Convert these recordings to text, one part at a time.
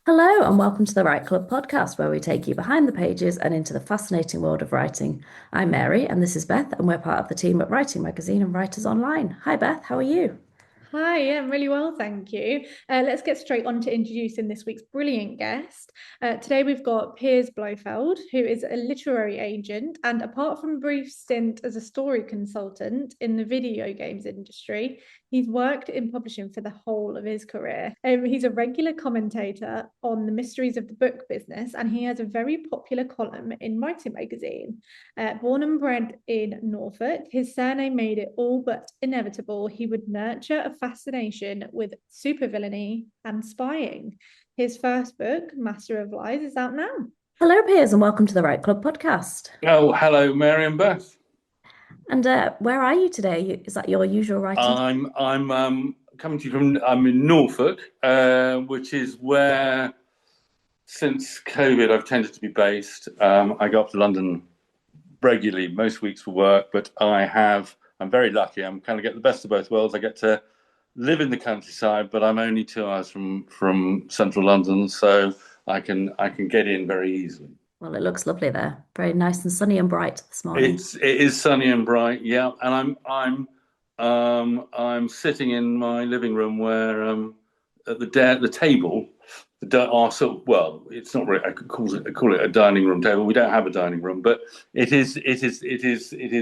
Hello, and welcome to the Write Club podcast, where we take you behind the pages and into the fascinating world of writing. I'm Mary, and this is Beth, and we're part of the team at Writing Magazine and Writers Online. Hi, Beth, how are you? Hi, yeah, I'm really well, thank you. Let's get straight on to introducing this week's brilliant guest. Today we've got Piers Blofeld, who is a literary agent, and apart from a brief stint as a story consultant in the video games industry, he's worked in publishing for the whole of his career. He's a regular commentator on the mysteries of the book business, and he has a very popular column in Writing Magazine. Born and bred in Norfolk, his surname made it all but inevitable he would nurture a fascination with supervillainy and spying. His first book, Master of Lies, is out now. Hello, Piers, and welcome to the Write Club podcast. Oh, hello, Mary and Beth. And where are you today? Is that your usual writing? I'm coming to you from. I'm in Norfolk, which is where since COVID I've tended to be based. I go up to London regularly, most weeks for work, but I'm very lucky. I'm kind of get the best of both worlds. I get to live in the countryside, but I'm only 2 hours from central London, so I can get in very easily. Well, it looks lovely there. Very nice and sunny and bright this morning. It is sunny and bright, yeah. And I'm sitting in my living room where at the table, our sort of, well, it's not really, I could call it a dining room table. We don't have a dining room, but it is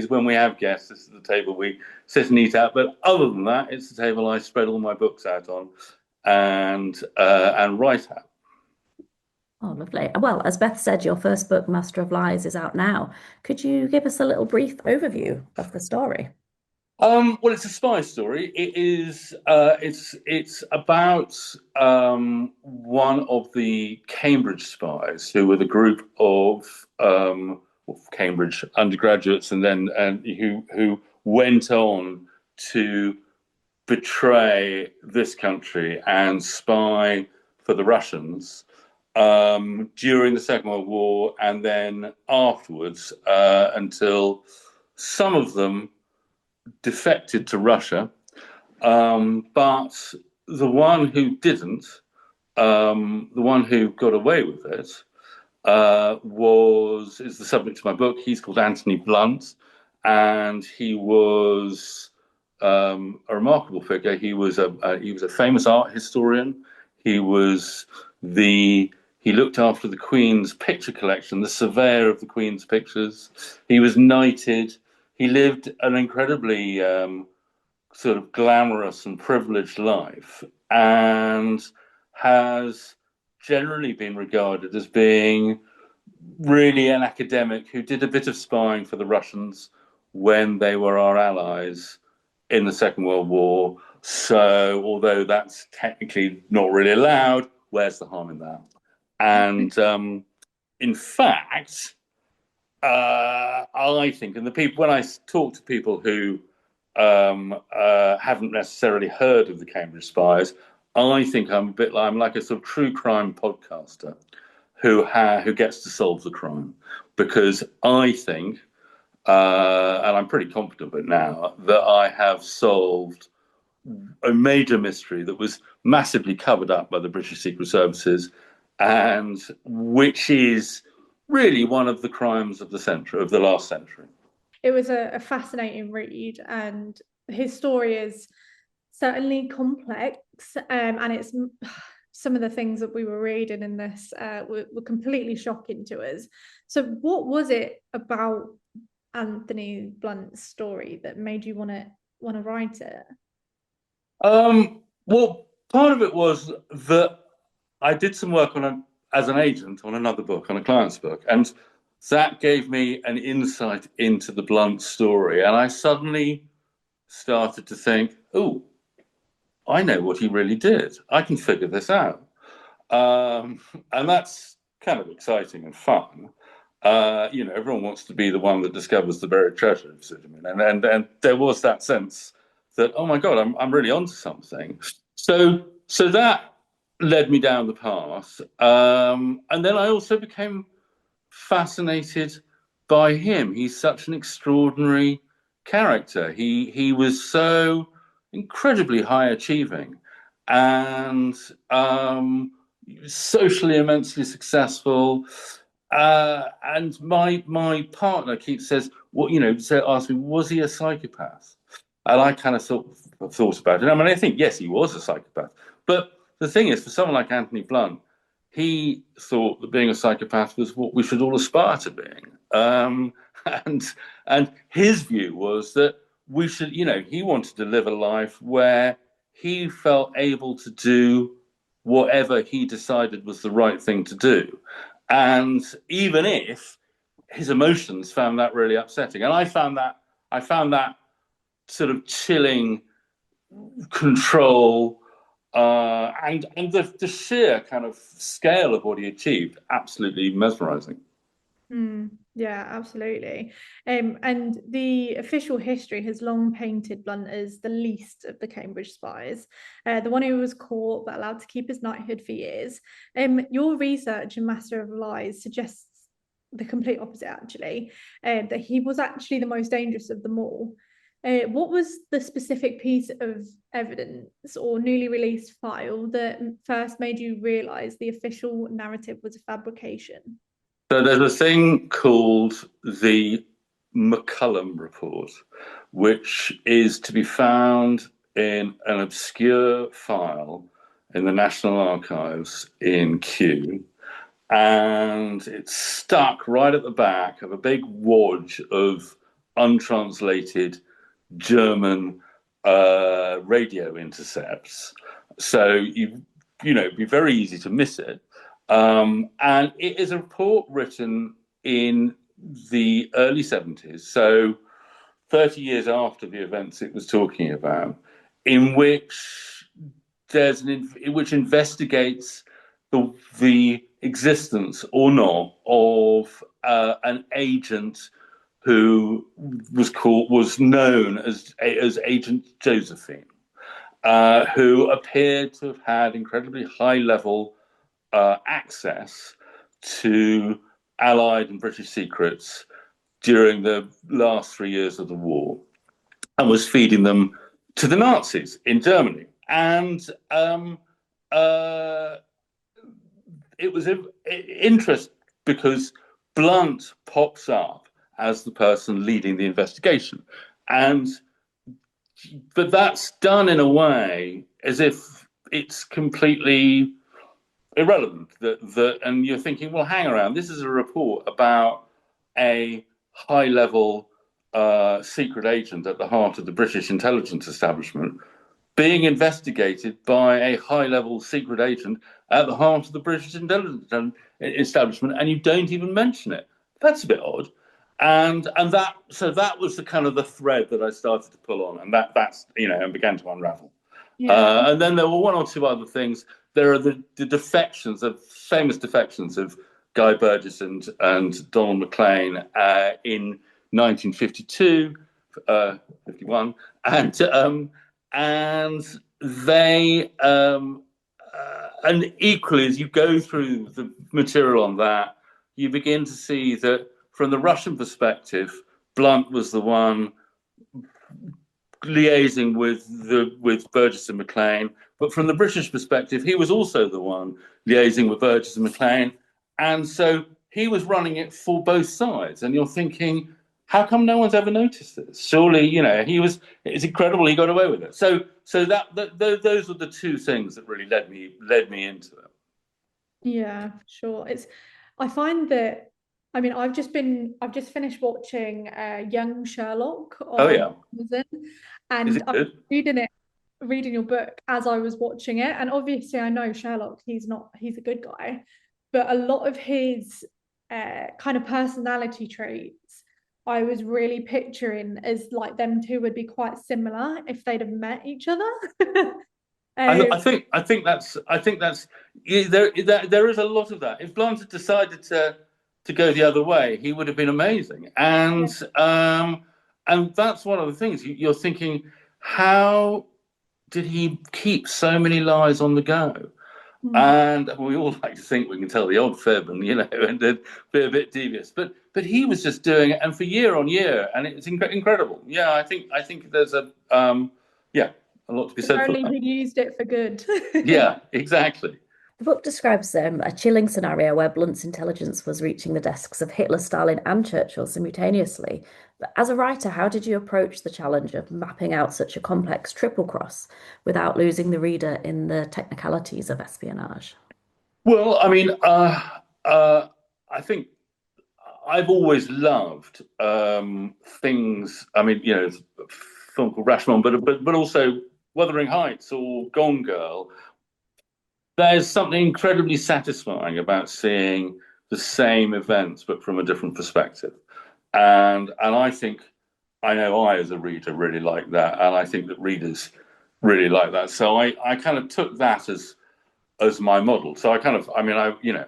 when we have guests. This is the table we sit and eat at. But other than that, it's the table I spread all my books out on and write at. Oh, lovely. Well, as Beth said, your first book, Master of Lies, is out now. Could you give us a little brief overview of the story? Well, it's a spy story. It is. It's about one of the Cambridge Spies, who were the group of Cambridge undergraduates, and who went on to betray this country and spy for the Russians during the Second World War, and then afterwards until some of them defected to Russia, but the one who didn't, the one who got away with it, is the subject of my book. He's called Anthony Blunt, and he was a remarkable figure. He was a famous art historian. He was he looked after the Queen's picture collection, the surveyor of the Queen's pictures. He was knighted. He lived an incredibly sort of glamorous and privileged life, and has generally been regarded as being really an academic who did a bit of spying for the Russians when they were our allies in the Second World War. So, although that's technically not really allowed, where's the harm in that? And in fact, I think, and the people, when I talk to people who haven't necessarily heard of the Cambridge Spies, I think I'm like a sort of true crime podcaster who gets to solve the crime, because I think, and I'm pretty confident of it now, that I have solved a major mystery that was massively covered up by the British Secret Services, and which is really one of the crimes of the last century. It was a fascinating read, and his story is certainly complex, and it's some of the things that we were reading in this were completely shocking to us. So, what was it about Anthony Blunt's story that made you want to write it? Well, part of it was that I did some work as an agent on another book, on a client's book, and that gave me an insight into the Blunt story. And I suddenly started to think, oh, I know what he really did. I can figure this out. And that's kind of exciting and fun. Everyone wants to be the one that discovers the buried treasure, and there was that sense that, oh my God, I'm really onto something. So that led me down the path, and then I also became fascinated by him. He's such an extraordinary character. He was so incredibly high achieving, and socially immensely successful. And my partner keeps says, "What asks me, was he a psychopath?" And I kind of thought about it. I mean, I think yes, he was a psychopath. But the thing is, for someone like Anthony Blunt, he thought that being a psychopath was what we should all aspire to being. And and his view was that we should, he wanted to live a life where he felt able to do whatever he decided was the right thing to do. And even if his emotions found that really upsetting. And I found that sort of chilling control and the sheer kind of scale of what he achieved absolutely mesmerizing. Yeah, absolutely. And the official history has long painted Blunt as the least of the Cambridge spies, the one who was caught but allowed to keep his knighthood for years. Your research in Master of Lies suggests the complete opposite, actually, that he was actually the most dangerous of them all. What was the specific piece of evidence or newly released file that first made you realise the official narrative was a fabrication? So there's a thing called the McCullum report, which is to be found in an obscure file in the National Archives in Kew. And it's stuck right at the back of a big wad of untranslated German radio intercepts. So it'd be very easy to miss it. And it is a report written in the early 70s, so 30 years after the events it was talking about, in which which investigates the existence or not of an agent who was known as Agent Josephine, who appeared to have had incredibly high level access to Allied and British secrets during the last 3 years of the war, and was feeding them to the Nazis in Germany. And it was interest because Blunt pops up as the person leading the investigation, but that's done in a way as if it's completely irrelevant. And you're thinking, well, hang around. This is a report about a high-level secret agent at the heart of the British intelligence establishment being investigated by a high-level secret agent at the heart of the British intelligence establishment, and you don't even mention it. That's a bit odd. And that was the kind of the thread that I started to pull on, and that's and began to unravel. Yeah. And then there were one or two other things. There are the defections, the famous defections of Guy Burgess and Donald Maclean in 1952, 51, and they and equally as you go through the material on that, you begin to see that from the Russian perspective, Blunt was the one liaising with Burgess and Maclean, but from the British perspective, he was also the one liaising with Burgess and Maclean, and so he was running it for both sides. And you're thinking, how come no one's ever noticed this? Surely, it's incredible he got away with it. So those were the two things that really led me into it. Yeah, sure. I find that, I mean, I've just finished watching Young Sherlock Oh on yeah, Amazon, is and it I was good? reading your book as I was watching it. And obviously I know Sherlock, he's a good guy, but a lot of his kind of personality traits I was really picturing as like them two would be quite similar if they'd have met each other. I think that's there is a lot of that. If Blunt had decided to go the other way, he would have been amazing. And that's one of the things you're thinking: how did he keep so many lies on the go? And we all like to think we can tell the odd fib and and then be a bit devious, but he was just doing it, and for year on year, and it's incredible. Yeah, I think there's a lot to be said for Only that. he used it for good. Yeah, exactly. The book describes a chilling scenario where Blunt's intelligence was reaching the desks of Hitler, Stalin, and Churchill simultaneously. But as a writer, how did you approach the challenge of mapping out such a complex triple cross without losing the reader in the technicalities of espionage? Well, I mean, I think I've always loved things. I mean, a film called Rashomon, but also Wuthering Heights or Gone Girl. There's something incredibly satisfying about seeing the same events but from a different perspective, and I think I know I as a reader really like that, and I think that readers really like that. So I kind of took that as my model. So I mean,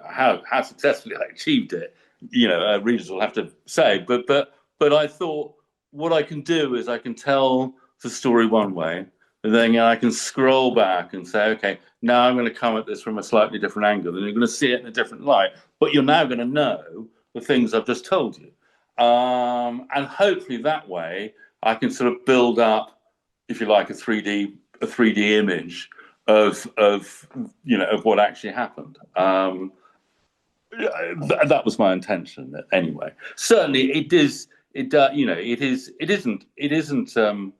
how successfully I achieved it, readers will have to say. But I thought what I can do is I can tell the story one way, and then I can scroll back and say, okay, now I'm going to come at this from a slightly different angle, and you're going to see it in a different light. But you're now going to know the things I've just told you, and hopefully that way I can sort of build up, if you like, a 3D image of what actually happened. That was my intention anyway. Certainly, it is. It It isn't to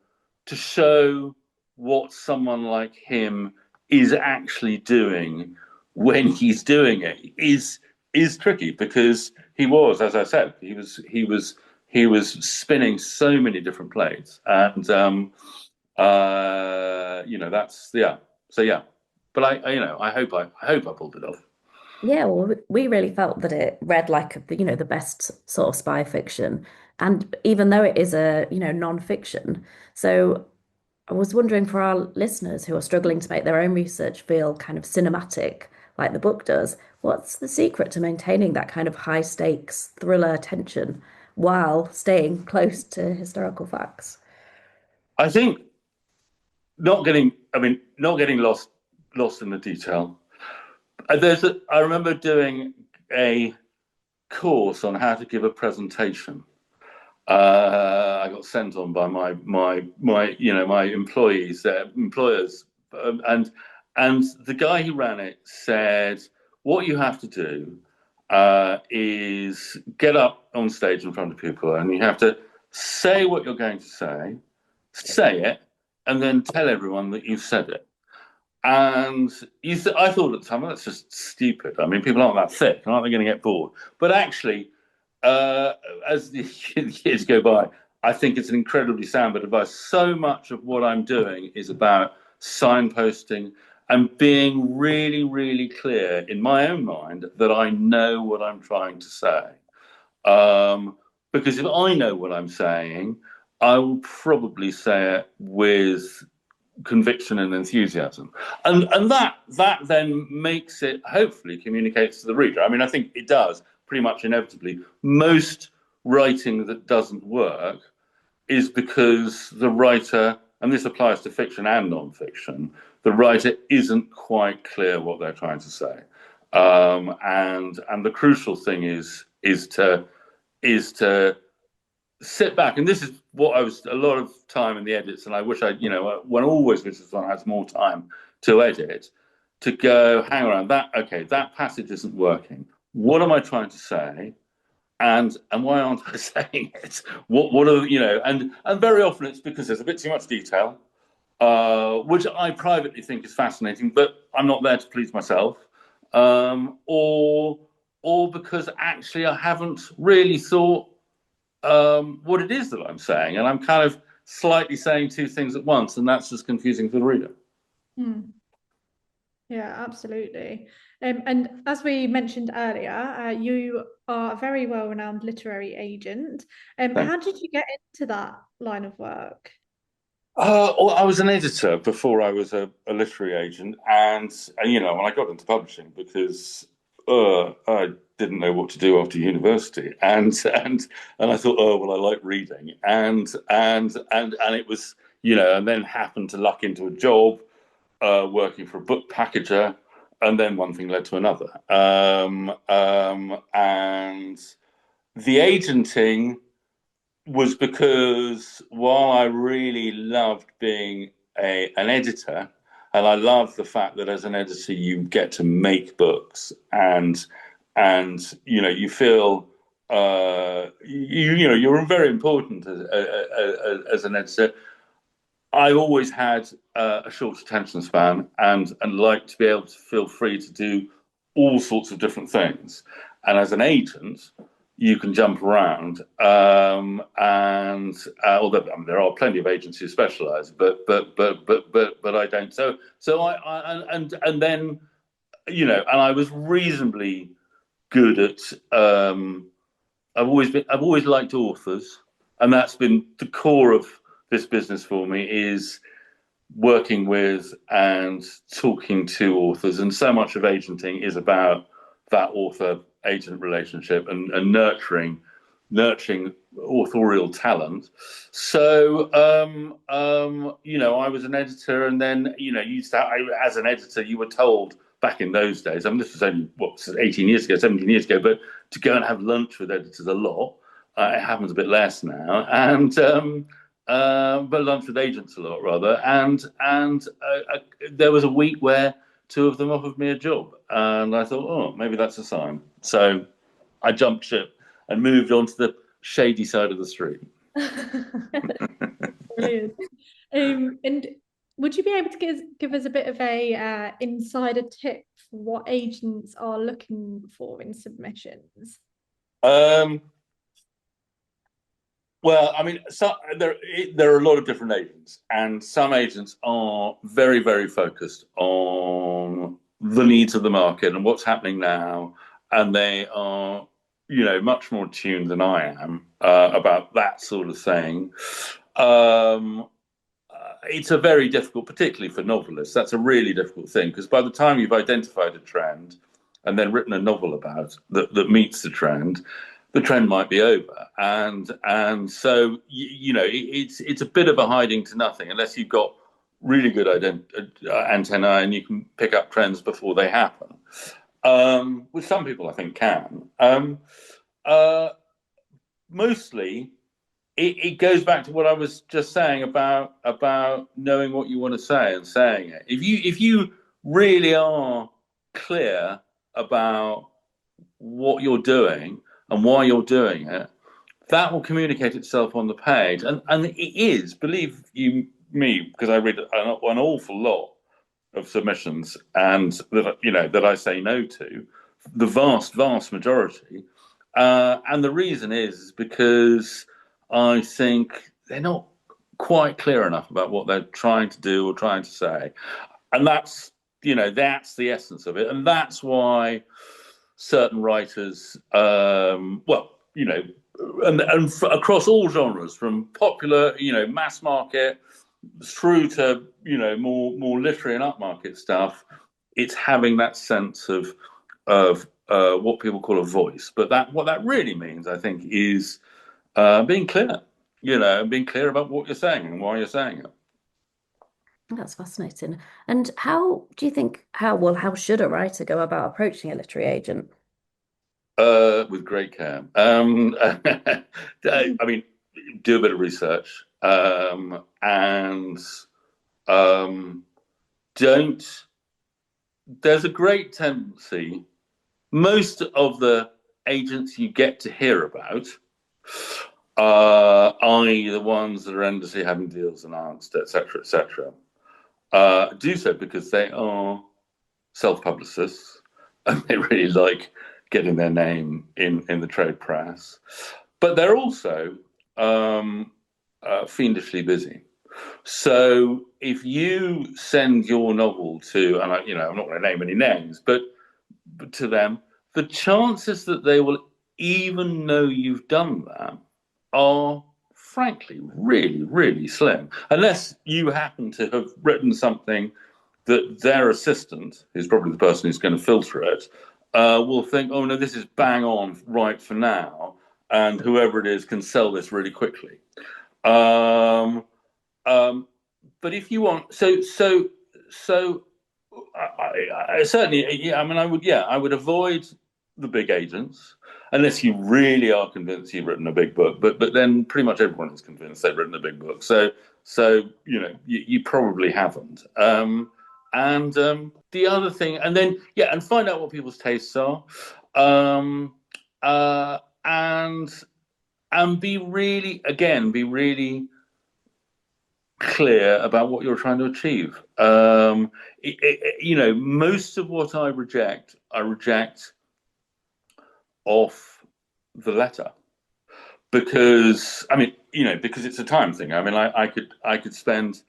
show what someone like him is actually doing when he's doing it is tricky because he was, as I said, he was spinning so many different plates, and that's yeah. So yeah, but I hope I pulled it off. Yeah, well, we really felt that it read like the best sort of spy fiction, and even though it is non-fiction, so I was wondering for our listeners who are struggling to make their own research feel kind of cinematic, like the book does, what's the secret to maintaining that kind of high stakes thriller tension while staying close to historical facts? I think not getting lost in the detail. I remember doing a course on how to give a presentation. I got sent on by my employers, and the guy who ran it said, what you have to do is get up on stage in front of people, and you have to say what you're going to say it, and then tell everyone that you've said it. And I thought at the time, well, that's just stupid. I mean, people aren't that thick, aren't they going to get bored? But actually, uh, as the years go by, I think it's an incredibly sound bit of advice. So much of what I'm doing is about signposting and being really, really clear in my own mind that I know what I'm trying to say. Because if I know what I'm saying, I will probably say it with conviction and enthusiasm, and that then makes it, hopefully communicates to the reader. I mean, I think it does pretty much inevitably. Most writing that doesn't work is because the writer, and this applies to fiction and non-fiction, the writer isn't quite clear what they're trying to say, and the crucial thing is to sit back, and this is what I was a lot of time in the edits, and I wish one always wishes one has more time to edit, to go, hang around, that passage isn't working. What am I trying to say? And why aren't I saying it? What are and very often it's because there's a bit too much detail, which I privately think is fascinating, but I'm not there to please myself, or because actually I haven't really thought what it is that I'm saying, and I'm kind of slightly saying two things at once, and that's just confusing for the reader. Hmm. Yeah, absolutely. And as we mentioned earlier, you are a very well-renowned literary agent. How did you get into that line of work? Well, I was an editor before I was a literary agent, and when I got into publishing because I didn't know what to do after university, and I thought, oh well, I like reading, and it was and then happened to luck into a job working for a book packager, and then one thing led to another, and the agenting was because while I really loved being an editor, And I love the fact that as an editor, you get to make books, and you feel you're very important as an editor. I always had a short attention span, and like to be able to feel free to do all sorts of different things. And as an agent, you can jump around. And although there are plenty of agents who specialise, but I don't. So and then and I was reasonably good at. I've always liked authors, and that's been the core of this business for me, is working with and talking to authors. And so much of agenting is about that author agent relationship and nurturing authorial talent. So I was an editor, and then as an editor you were told back in those days, I mean, this was only 18 years ago, 17 years ago, but to go and have lunch with editors a lot. It happens a bit less now, and but lunch with agents a lot rather. And there was a week where two of them offered me a job, and I thought, oh, maybe that's a sign. So I jumped ship and moved on to the shady side of the street. Brilliant. And would you be able to give us a bit of a insider tip for what agents are looking for in submissions? Well, I mean, there are a lot of different agents, and some agents are very, very focused on the needs of the market and what's happening now, and they are, much more tuned than I am about that sort of thing. It's a very difficult, particularly for novelists. That's a really difficult thing, because by the time you've identified a trend and then written a novel about that meets the trend might be over, and so it's a bit of a hiding to nothing unless you've got really good antennae and you can pick up trends before they happen, which some people I think can. Mostly, it goes back to what I was just saying about knowing what you want to say and saying it. If you really are clear about what you're doing and why you're doing it, that will communicate itself on the page. And it is, believe you me, because I read an awful lot of submissions, and that I say no to, the vast majority. And the reason is because I think they're not quite clear enough about what they're trying to do or trying to say. And that's the essence of it. And that's why certain writers, and across all genres, from popular, mass market, through to more literary and upmarket stuff, it's having that sense of what people call a voice. But what that really means, I think, is being clear, being clear about what you're saying and why you're saying it. That's fascinating. And how do you think, how should a writer go about approaching a literary agent? With great care. I mean, do a bit of research, and don't. There's a great tendency. Most of the agents you get to hear about i.e. the ones that are endlessly having deals announced, etc., do so because they are self-publicists and they really like getting their name in the trade press. But they're also fiendishly busy. So if you send your novel to, and I'm not going to name any names, but to them, the chances that they will even know you've done that are frankly really, really slim, unless you happen to have written something that their assistant, who's probably the person who's going to filter it, will think, oh no, this is bang on right for now, and whoever it is can sell this really quickly. But if you want, I certainly, yeah, I mean, I would avoid the big agents unless you really are convinced you've written a big book. But then pretty much everyone is convinced they've written a big book. So you probably haven't. And the other thing, and then and find out what people's tastes are, um, and be really, again, be really clear about what you're trying to achieve. Most of what I reject off the letter, because because it's a time thing. I mean, I could spend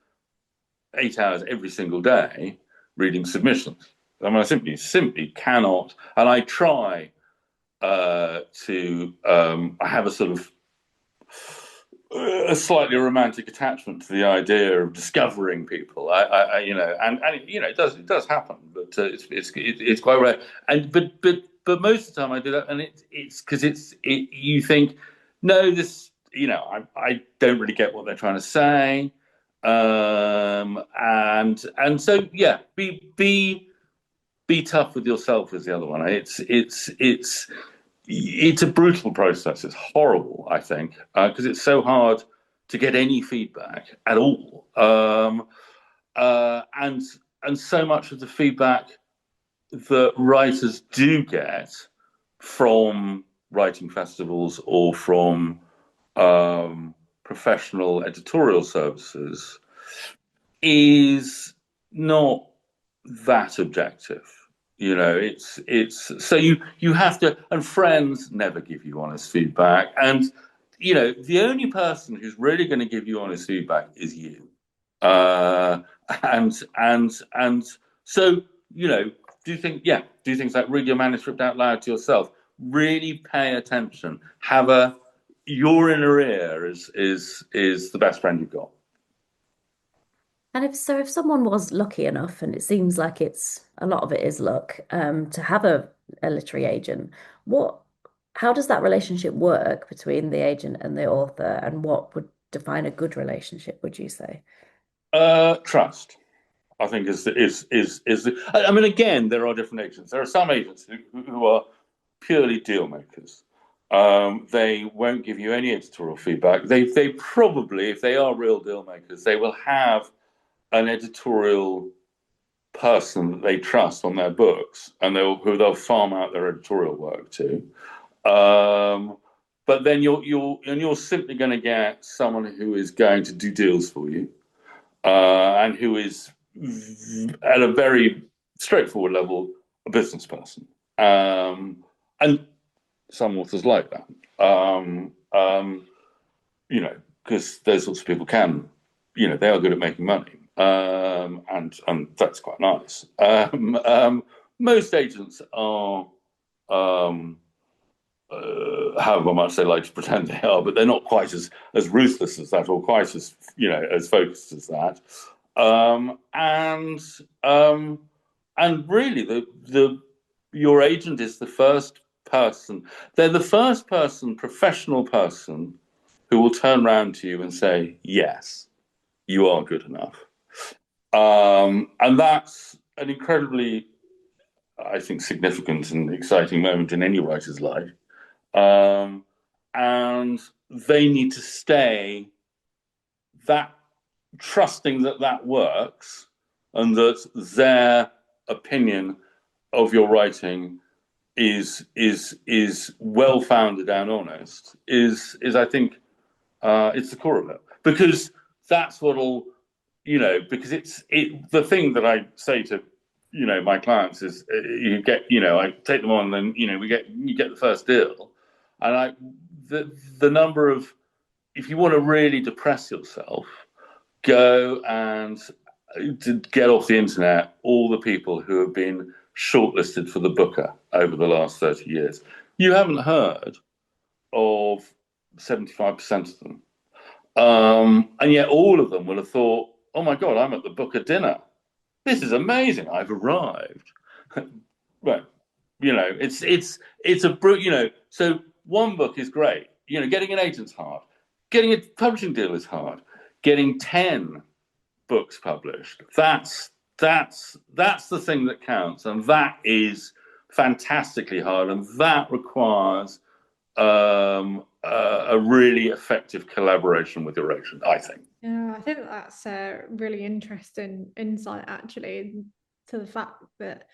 8 hours every single day reading submissions. I mean, I simply cannot, and I try to. I have a sort of a slightly romantic attachment to the idea of discovering people. It does happen, but it's quite rare. And but most of the time I do that, and it's because you think, no, this, I don't really get what they're trying to say, and so be tough with yourself is the other one. It's a brutal process. It's horrible, I think, because it's so hard to get any feedback at all. And so much of the feedback that writers do get from writing festivals or from professional editorial services is not that objective. It's so you have to, and friends never give you honest feedback, and the only person who's really going to give you honest feedback is you. uh and so do things like read your manuscript out loud to yourself, really pay attention, have a your inner ear is the best friend you've got. And if someone was lucky enough, and it seems like it's a lot of it is luck, to have a literary agent, what how does that relationship work between the agent and the author, and what would define a good relationship, would you say? Trust, I think, I mean, again, there are different agents. There are some agents who are purely deal makers. They won't give you any editorial feedback. They probably, if they are real deal makers, they will have an editorial person that they trust on their books, and they'll farm out their editorial work to. But then you're simply going to get someone who is going to do deals for you, and who is at a very straightforward level a business person. And some authors like that. Because those sorts of people they are good at making money, and that's quite nice. Most agents are, however much they like to pretend they are, but they're not quite as ruthless as that, or quite as focused as that. And really, the your agent is the first person. They're the first person, professional person, who will turn around to you and say, "Yes, you are good enough." And that's an incredibly, I think, significant and exciting moment in any writer's life. And they need to stay that trusting that works, and that their opinion of your writing is well founded and honest, is I think, it's the core of it, because that's what'll, because the thing that I say to my clients is, I take them on, and then you get the first deal, and the number of, if you want to really depress yourself, go and to get off the internet all the people who have been shortlisted for the Booker over the last 30 years. You haven't heard of 75% of them. And yet all of them will have thought, oh my God, I'm at the Booker dinner. This is amazing. I've arrived. Right. It's a so one book is great. Getting an agent's hard. Getting a publishing deal is hard. Getting 10 books published, that's the thing that counts, and that is fantastically hard, and that requires a really effective collaboration with your agent, I think. Yeah, I think that's a really interesting insight actually to the fact that,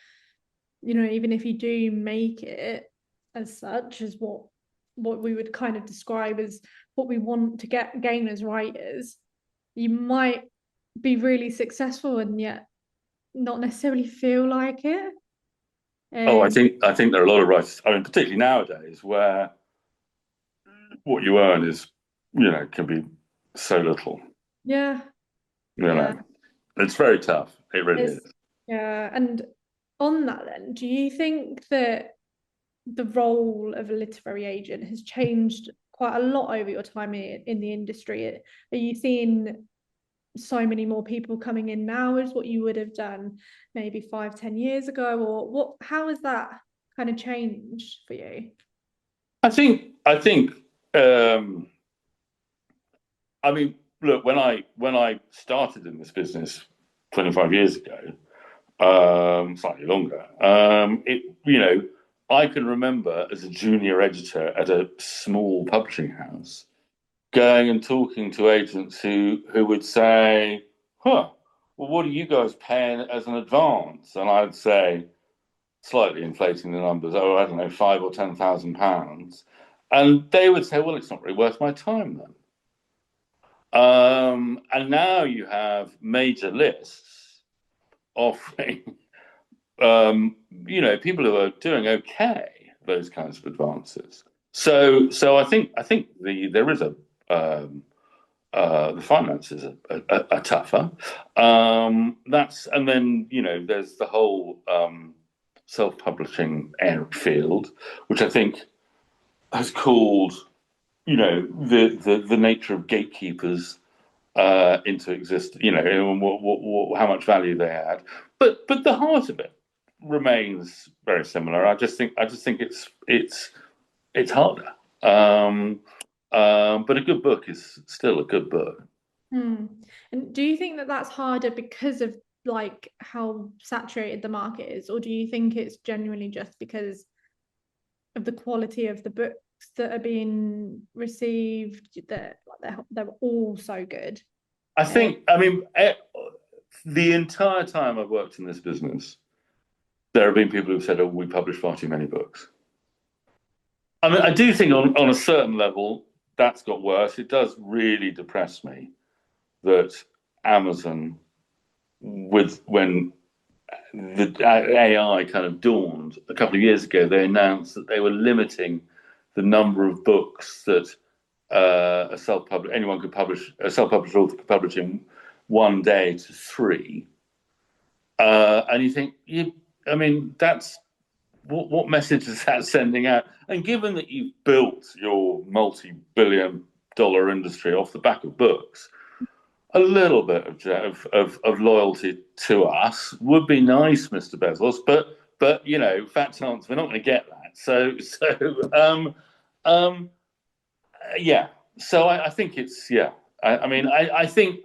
even if you do make it as such as what we would kind of describe as what we want to gain as writers, you might be really successful and yet not necessarily feel like it. Oh, I Um, think there are a lot of writers. I mean, particularly nowadays, where what you earn is, can be so little. yeah, You yeah. know, it's very tough. It really It's is. yeah. And on that then, do you think that the role of a literary agent has changed quite a lot over your time in the industry? Are you seeing so many more people coming in now as what you would have done maybe 5, 10 years ago, or how has that kind of changed for you? I think. Um, I mean, look, when I started in this business 25 years ago, slightly longer, I can remember as a junior editor at a small publishing house going and talking to agents who would say, "Huh, well, what are you guys paying as an advance?" And I'd say, slightly inflating the numbers, oh, I don't know, £5,000 or £10,000, and they would say, "Well, it's not really worth my time then." And now you have major lists offering, people who are doing okay those kinds of advances. So I think there is the finances are tougher. And then there's the whole self-publishing field, which I think has called the nature of gatekeepers into existence. How much value they had, but the heart of it remains very similar. I just think it's harder. But a good book is still a good book. Hmm. And do you think that that's harder because of like how saturated the market is, or do you think it's genuinely just because of the quality of the books that are being received, that they're all so good? I mean, the entire time I've worked in this business, there have been people who've said, "Oh, we publish far too many books." I mean, I do think on a certain level that's got worse. It does really depress me that Amazon, when the AI kind of dawned a couple of years ago, they announced that they were limiting the number of books that a self-published author could publish in one day to three. And you think, I mean, that's what message is that sending out? And given that you've built your multi-billion-dollar industry off the back of books, a little bit of loyalty to us would be nice, Mr. Bezos. But fat chance we're not going to get that. Um, yeah. So I think it's yeah. I mean I think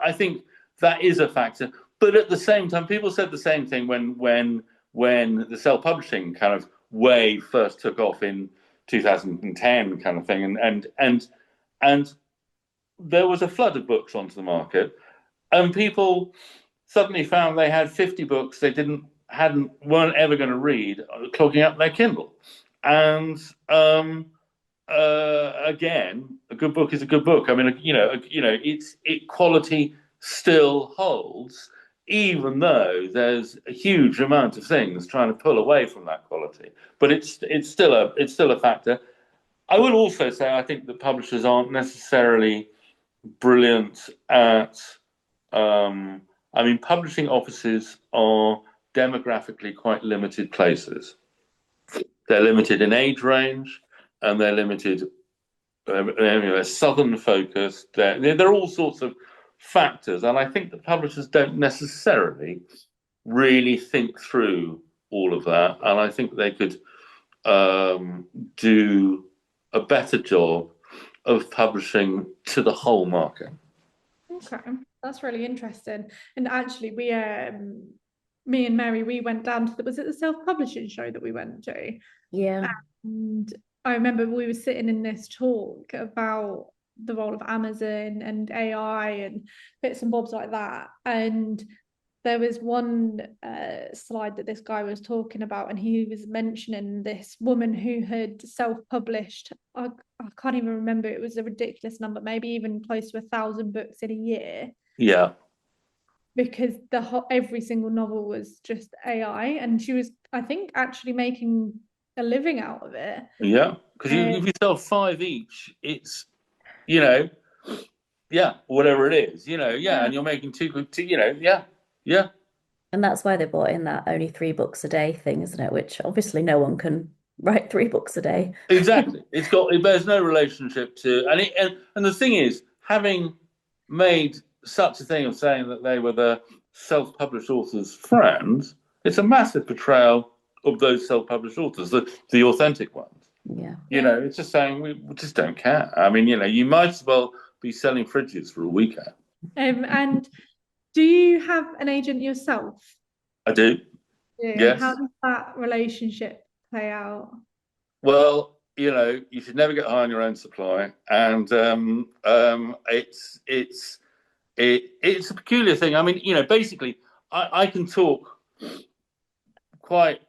that is a factor. But at the same time, people said the same thing when the self-publishing kind of wave first took off in 2010, kind of thing, and there was a flood of books onto the market, and people suddenly found they had 50 books they weren't ever going to read, clogging up their Kindle, and again, a good book is a good book. I mean, quality still holds, even though there's a huge amount of things trying to pull away from that quality. But it's still a factor. I would also say I think that publishers aren't necessarily brilliant at. I mean, publishing offices are demographically quite limited places. They're limited in age range, and they're limited southern focused. There are all sorts of factors, and I think the publishers don't necessarily really think through all of that. And I think they could do a better job of publishing to the whole market. Okay, that's really interesting. And actually, me and Mary, we went down to was it the self-publishing show that we went to? Yeah. And I remember we were sitting in this talk about the role of Amazon and AI and bits and bobs like that. And there was one slide that this guy was talking about, and he was mentioning this woman who had self-published, I can't even remember, it was a ridiculous number, maybe even close to 1,000 books in a year. Yeah. Because every single novel was just AI, and she was, I think, actually making a living out of it. Yeah. Because if you sell 5 each, it's, whatever it is, and you're making two, yeah. And that's why they brought in that only 3 books a day thing, isn't it? Which obviously no one can write 3 books a day. Exactly. It bears no relationship to, and the thing is, having made such a thing of saying that they were the self-published author's friends, it's a massive betrayal of those self-published authors, the authentic ones. Yeah. It's just saying we just don't care. I mean, you might as well be selling fridges for a weekend. And do you have an agent yourself? I do. Yeah. Yes. How does that relationship play out? Well, you should never get high on your own supply, and it's a peculiar thing. I mean, basically, I can talk quite.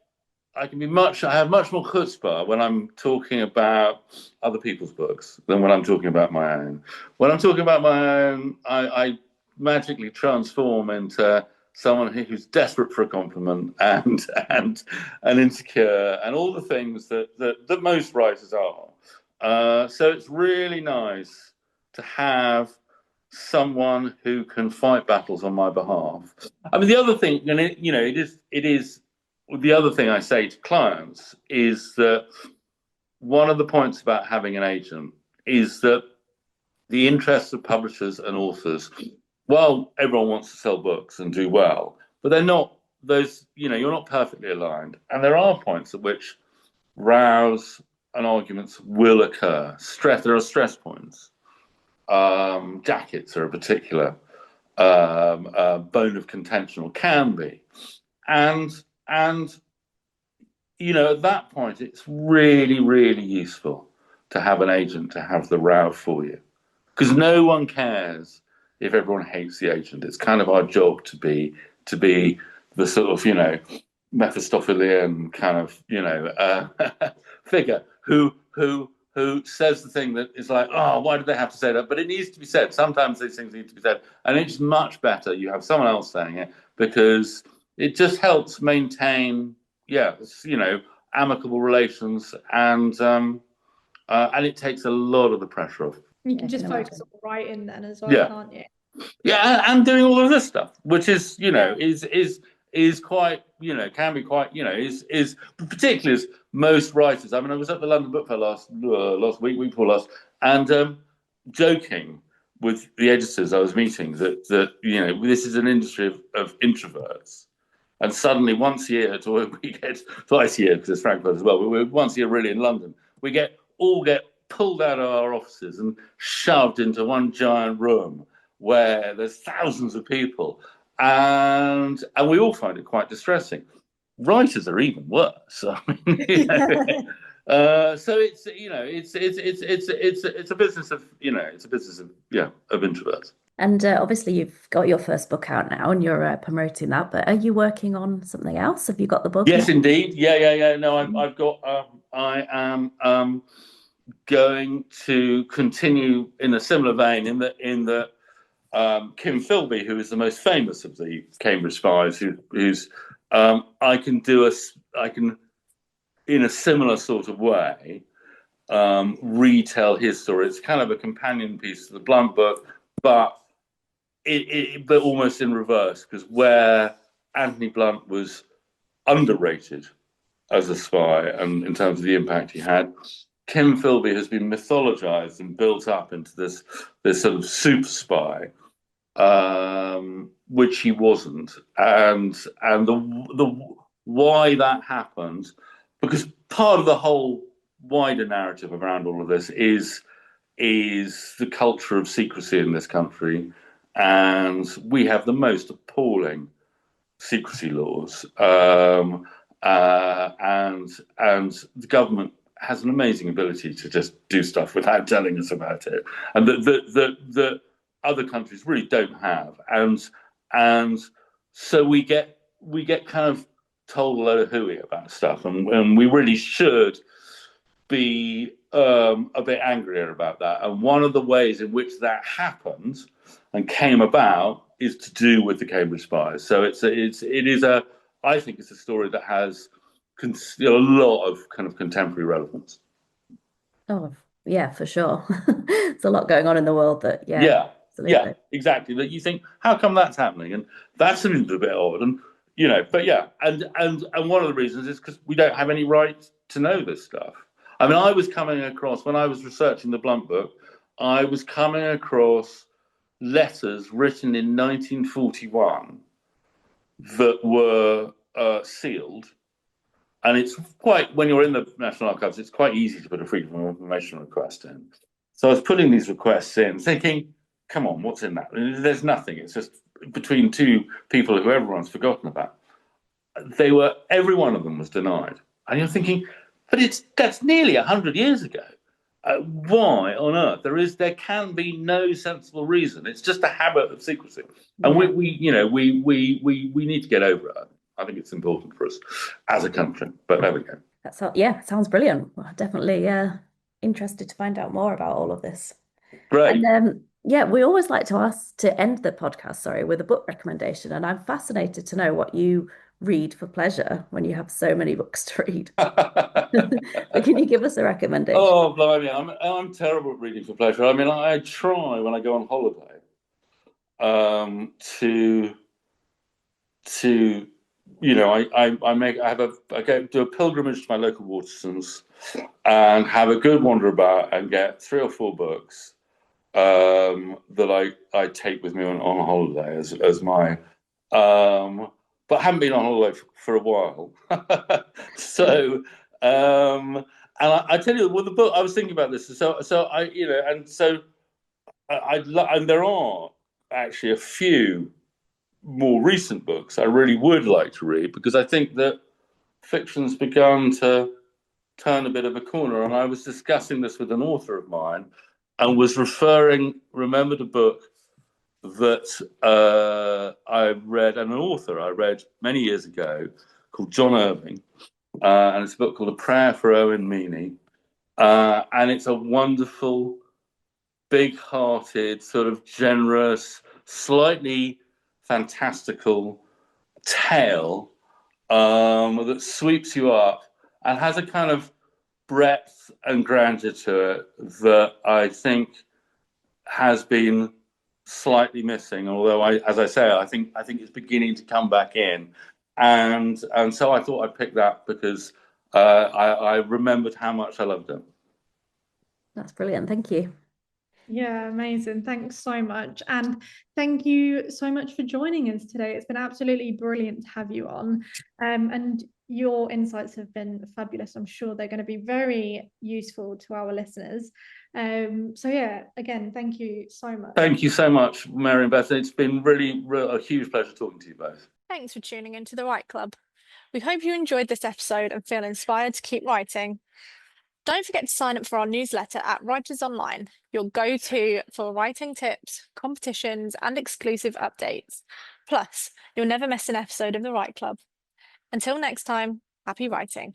I have much more chutzpah when I'm talking about other people's books than when I'm talking about my own. When I'm talking about my own, I magically transform into someone who's desperate for a compliment and insecure and all the things that most writers are. So it's really nice to have someone who can fight battles on my behalf. I mean, the other thing, it is the other thing I say to clients is that one of the points about having an agent is that the interests of publishers and authors, well, everyone wants to sell books and do well, but they're not those, you're not perfectly aligned. And there are points at which rows and arguments will occur. There are stress points. Jackets are a particular bone of contention, or can be. And at that point, it's really, really useful to have an agent to have the row for you, because no one cares if everyone hates the agent. It's kind of our job to be the sort of Mephistophelian kind of figure who says the thing that is like, oh, why do they have to say that? But it needs to be said. Sometimes these things need to be said, and it's much better you have someone else saying it, because it just helps maintain, amicable relations, and it takes a lot of the pressure off. You can just focus on writing then as well, can't you? Yeah, and doing all of this stuff, which is, is quite, can be quite, is particularly as most writers. I mean, I was at the London Book Fair last week before last, and joking with the editors I was meeting that this is an industry of introverts. And suddenly, once a year, we get twice a year, because it's Frankfurt as well. We're once a year really in London. We all get pulled out of our offices and shoved into one giant room where there's thousands of people, and we all find it quite distressing. Writers are even worse. I mean, so it's a business of of introverts. And obviously, you've got your first book out now, and you're promoting that. But are you working on something else? Have you got the book? Yes, indeed. Yeah. No, I've got. I am going to continue in a similar vein. In that, Kim Philby, who is the most famous of the Cambridge Spies, who's I can in a similar sort of way retell his story. It's kind of a companion piece to the Blunt book, but but almost in reverse, because where Anthony Blunt was underrated as a spy and in terms of the impact he had, Kim Philby has been mythologized and built up into this sort of super spy, which he wasn't, and the why that happened, because part of the whole wider narrative around all of this is the culture of secrecy in this country, and we have the most appalling secrecy laws, and the government has an amazing ability to just do stuff without telling us about it, and that other countries really don't have. And so we get kind of told a load of hooey about stuff, and we really should be a bit angrier about that. And one of the ways in which that happened and came about is to do with the Cambridge Spies. So it is a, I think it's a story that has a lot of kind of contemporary relevance. Oh, yeah, for sure. There's a lot going on in the world that, Yeah, absolutely. exactly. That you think, how come that's happening? And that's a little bit odd. And but yeah, and one of the reasons is because we don't have any right to know this stuff. I mean, I was coming across, when I was researching the Blunt book, I was coming across letters written in 1941 that were sealed. And it's quite, when you're in the National Archives, it's quite easy to put a Freedom of Information request in. So I was putting these requests in, thinking, come on, what's in that? There's nothing. It's just between two people who everyone's forgotten about. Every one of them was denied. And you're thinking, but that's nearly 100 years ago. Why on earth? There can be no sensible reason. It's just a habit of secrecy, and we need to get over it. I think it's important for us as a country. But there we go. Sounds brilliant. Well, definitely interested to find out more about all of this. Great. And we always like to end the podcast, sorry, with a book recommendation. And I'm fascinated to know what you read for pleasure when you have so many books to read. So can you give us a recommendation? Oh, blimey, I'm terrible at reading for pleasure. I mean, I try when I go on holiday to I go do a pilgrimage to my local Watersons and have a good wander about and get 3 or 4 books that I take with me on holiday as my but I haven't been on holiday for a while. So and I tell you, well, the book I was thinking about this. So I and there are actually a few more recent books I really would like to read, because I think that fiction's begun to turn a bit of a corner. And I was discussing this with an author of mine and was remembered a book that I read, and an author I read many years ago called John Irving. And it's a book called A Prayer for Owen Meany. And it's a wonderful, big-hearted, sort of generous, slightly fantastical tale that sweeps you up and has a kind of breadth and grandeur to it that I think has been slightly missing. Although, as I say, I think it's beginning to come back in, and so I thought I'd pick that because I remembered how much I loved it. That's brilliant. Thank you. Yeah, amazing. Thanks so much. And thank you so much for joining us today. It's been absolutely brilliant to have you on. And your insights have been fabulous. I'm sure they're going to be very useful to our listeners. So yeah, again, thank you so much. Thank you so much, Mary and Beth. It's been really a huge pleasure talking to you both. Thanks for tuning into the Write Club. We hope you enjoyed this episode and feel inspired to keep writing. Don't forget to sign up for our newsletter at Writers Online, your go-to for writing tips, competitions, and exclusive updates. Plus, you'll never miss an episode of the Write Club. Until next time, happy writing.